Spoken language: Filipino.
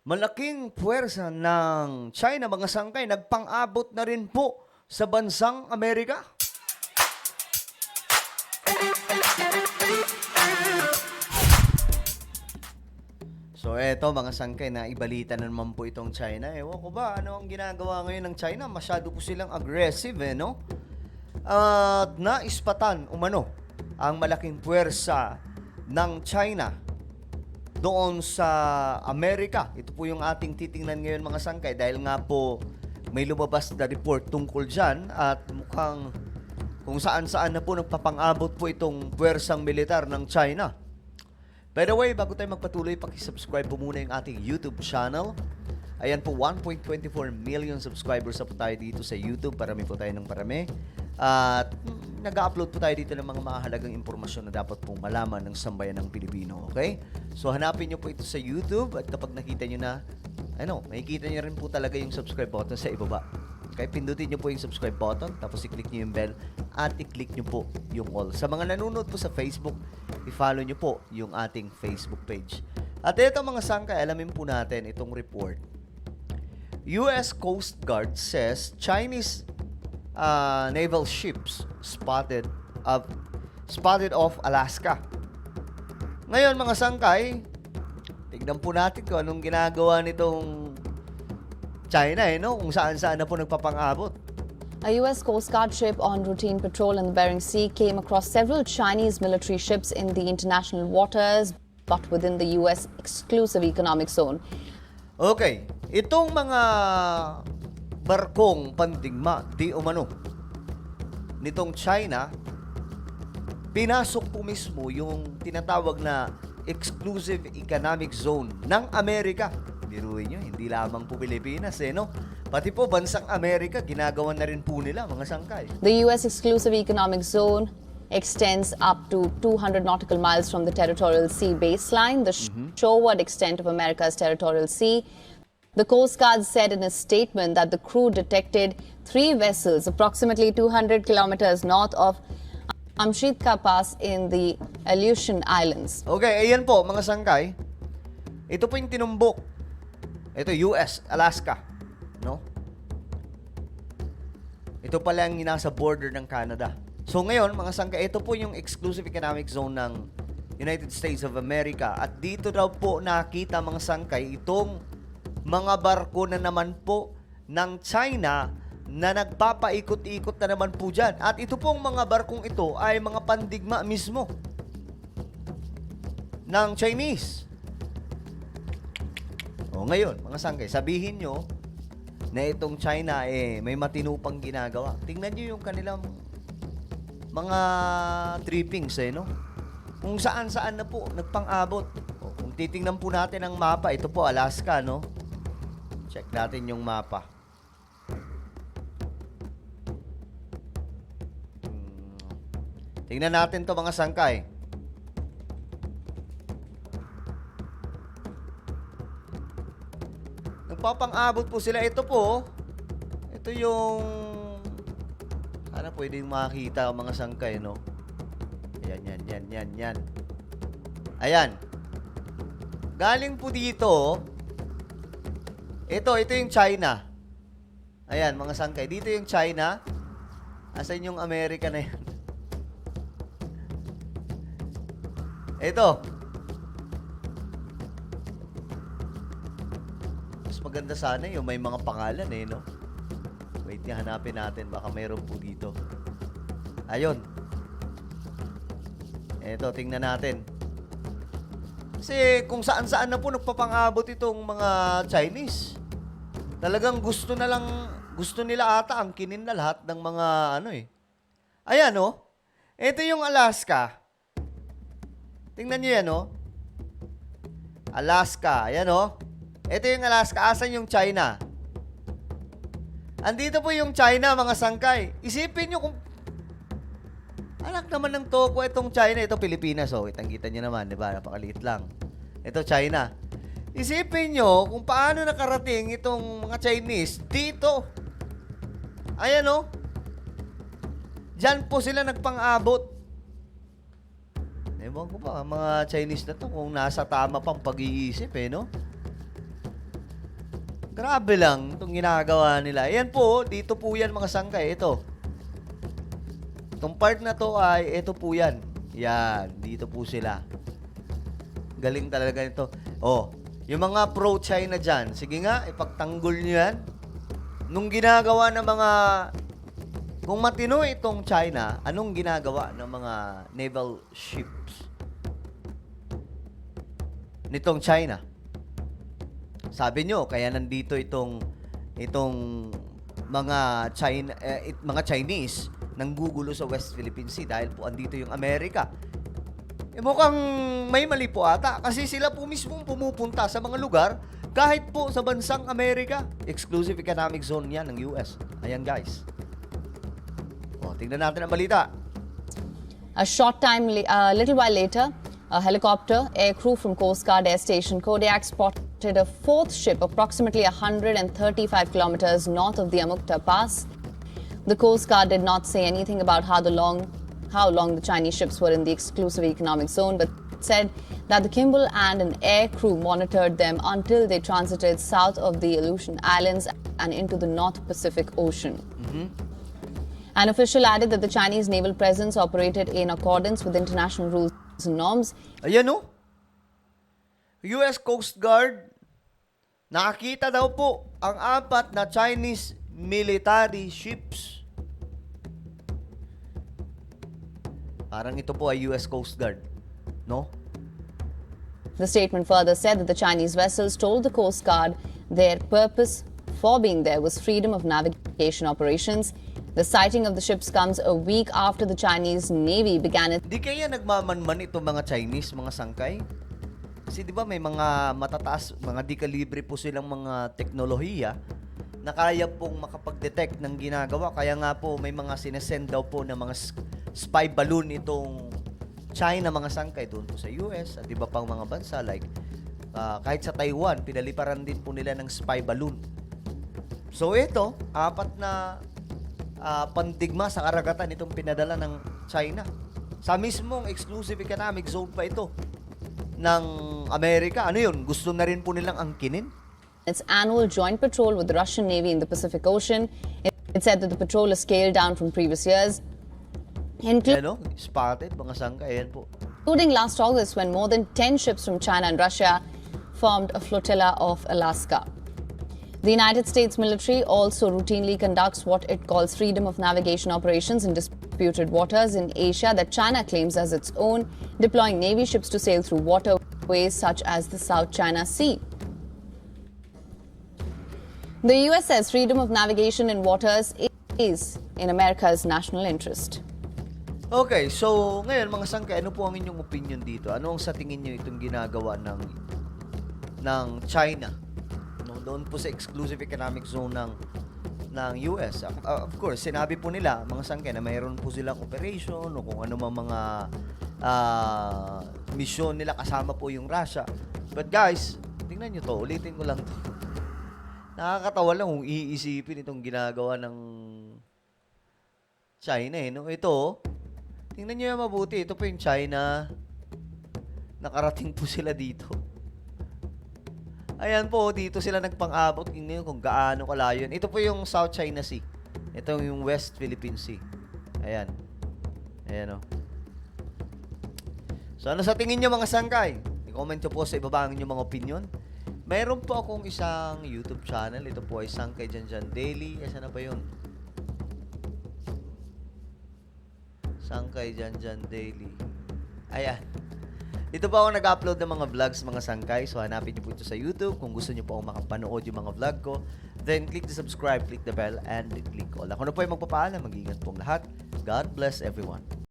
Malaking puwersa ng China, mga sangkay, nagpang-abot na rin po sa bansang Amerika. So eto mga sangkay, na ibalita na naman po itong China. Ewan ko ba, ano ang ginagawa ngayon ng China? Masyado po silang aggressive no? At naispatan umano ang malaking puwersa ng China doon sa Amerika. Ito po yung ating titingnan ngayon mga sangkay dahil nga po may lumabas na report tungkol dyan at mukhang kung saan-saan na po nagpapang-abot po itong puwersang militar ng China. By the way, bago tayo magpatuloy, pakisubscribe po muna yung ating YouTube channel. Ayan po, 1.24 million subscribers na po tayo dito sa YouTube. Parami po tayo ng parami. At nag-upload po tayo dito ng mga mahalagang impormasyon na dapat pong malaman ng sambayan ng Pilipino. Okay? So, hanapin nyo po ito sa YouTube at kapag nakita nyo na, makikita nyo rin po talaga yung subscribe button sa ibaba. Okay? Pindutin nyo po yung subscribe button, tapos i-click nyo yung bell at i-click nyo po yung all. Sa mga nanonood po sa Facebook, i-follow nyo po yung ating Facebook page. At ito mga sangkay, alamin po natin itong report. US Coast Guard says Chinese naval ships spotted off Alaska. Ngayon mga sangkay, tignan po natin kung anong ginagawa nitong China kung saan-saan na po nagpapang-abot. A U.S. Coast Guard ship on routine patrol in the Bering Sea came across several Chinese military ships in the international waters but within the U.S. exclusive economic zone. Okay, itong mga barkong pandigma di umano nitong China, pinasok po mismo yung tinatawag na exclusive economic zone ng Amerika. Biruin nyo, hindi lamang po Pilipinas Pati po bansang Amerika, ginagawa na rin po nila mga sangkay. The U.S. exclusive economic zone extends up to 200 nautical miles from the territorial sea baseline, the shoreward extent of America's territorial sea. The Coast Guard said in a statement that the crew detected 3 vessels approximately 200 kilometers north of Amchitka Pass in the Aleutian Islands. Okay, ayan po mga sangkay. Ito po yung tinumbok. Ito US, Alaska, Ito pala yung nasa border ng Canada. So ngayon, mga sangkay, ito po yung exclusive economic zone ng United States of America. At dito daw po nakita mga sangkay itong mga barko na naman po ng China na nagpapaikot-ikot na naman po dyan. At ito pong mga barkong ito ay mga pandigma mismo ng Chinese. O ngayon, mga sangkay, sabihin nyo na itong China may matinupang ginagawa. Tingnan nyo yung kanilang mga trippings kung saan-saan na po nagpang-abot. O, kung titingnan po natin ang mapa, ito po Alaska, Check natin yung mapa. Tingnan natin to mga sangkay. Nagpapang-abot po sila. Ito po, ito yung sana pwedeng makita ang mga sangkay, Yan. Ayan. Galing po dito, ito yung China. Ayan, mga sangkay. Dito yung China. Asan yung Amerika na yan? Ito. Mas maganda sana yung may mga pangalan Wait, hanapin natin. Baka mayroon po dito. Ayun. Eto, tingnan natin. Kasi kung saan-saan na po nagpapang-abot itong mga Chinese. Talagang gusto nila ata angkinin na lahat ng mga Ayan Ito yung Alaska. Tingnan niyo yan Alaska. Ayan Ito yung Alaska. Asan yung China? Andito po yung China, mga sangkay. Isipin nyo kung anak naman ng toko itong China. Ito Pilipinas. Kitang-kita nyo naman, di ba? Napakaliit lang. Ito China. Isipin nyo kung paano nakarating itong mga Chinese dito. Ayan Diyan po sila nagpang-abot. Ewan ko ba, mga Chinese na to kung nasa tama pang pag-iisip Grabe lang itong ginagawa nila. Ayan po, dito po yan mga sangkay. Ito. Itong part na to ay, ito po yan. Yan, dito po sila. Galing talaga nito. Oh, yung mga pro-China dyan, sige nga, ipagtanggol nyo yan. Nung ginagawa ng mga, kung matino itong China, anong ginagawa ng mga naval ships nitong China? Sabi nyo, kaya nandito itong mga mga Chinese nanggugulo sa West Philippine Sea dahil po andito yung Amerika. Mukhang may mali po ata kasi sila po mismo pumupunta sa mga lugar kahit po sa bansang Amerika. Exclusive economic zone yan ng US. Ayan guys. O, tingnan natin ang balita. A little while later, a helicopter air crew from Coast Guard Air Station Kodiak spotted a fourth ship approximately 135 kilometers north of the Amukta Pass. The Coast Guard did not say anything about how long the Chinese ships were in the exclusive economic zone, but said that the Kimball and an air crew monitored them until they transited south of the Aleutian Islands and into the North Pacific Ocean. An official added that the Chinese naval presence operated in accordance with international rules and norms. Ayan o. US Coast Guard, nakakita daw po ang 4 na Chinese military ships. Parang ito po ay US Coast Guard, no? The statement further said that the Chinese vessels told the Coast Guard their purpose for being there was freedom of navigation operations. The sighting of the ships comes a week after the Chinese Navy began its Di kaya nagmamanman itong mga Chinese, mga sangkay? Kasi di ba may mga matataas, mga di-kalibre po silang mga teknolohiya na kaya pong makapag-detect ng ginagawa. Kaya nga po may mga sinesend daw po ng mga spy balloon itong China, mga sangkay doon po sa US at iba pang mga bansa like kahit sa Taiwan, pinaliparan din po nila ng spy balloon. So ito, 4 na pandigma sa karagatan itong pinadala ng China. Sa mismong exclusive economic zone pa ito ng Amerika. Ano yun? Gusto na rin po nilang angkinin? annual joint patrol with the Russian Navy in the Pacific Ocean. It said that the patrol is scaled down from previous years, Ano? Spotted, mga sangkay. Ayan po. including last August when more than 10 ships from China and Russia formed a flotilla off Alaska. The United States military also routinely conducts what it calls freedom of navigation operations in disputed waters in Asia that China claims as its own, deploying Navy ships to sail through waterways such as the South China Sea. The US says freedom of navigation in waters is in America's national interest. Okay, so ngayon mga sangkay, ano po ang inyong opinion dito? Ano ang sa tingin nyo itong ginagawa ng China? No, doon po sa exclusive economic zone ng US. Of course, sinabi po nila, mga sangkay, na mayroon po silang operation o kung ano mga mission nila kasama po yung Russia. But guys, tingnan nyo to, ulitin ko lang to. Nakakatawa lang kung iisipin itong ginagawa ng China eh. No? Ito, tingnan nyo yung mabuti. Ito po yung China. Nakarating po sila dito. Ayan po, dito sila nagpang-abot. Tingnan nyo kung gaano kalayo. Ito po yung South China Sea. Ito yung West Philippine Sea. Ayan. Ayan o. So ano sa tingin nyo mga sangkay? I-comment nyo po sa ibaba ang inyong mga opinion. Mayroon po akong isang YouTube channel. Ito po ay Sangkay Janjan Daily. Saan na ba yun? Sangkay Janjan Daily. Ayan. Dito po ako nag-upload ng mga vlogs, mga sangkay. So, hanapin niyo po ito sa YouTube. Kung gusto niyo po akong makapanood yung mga vlog ko, then click the subscribe, click the bell, and click all. Ako na po ay magpapaalam. Mag-ingat pong lahat. God bless everyone.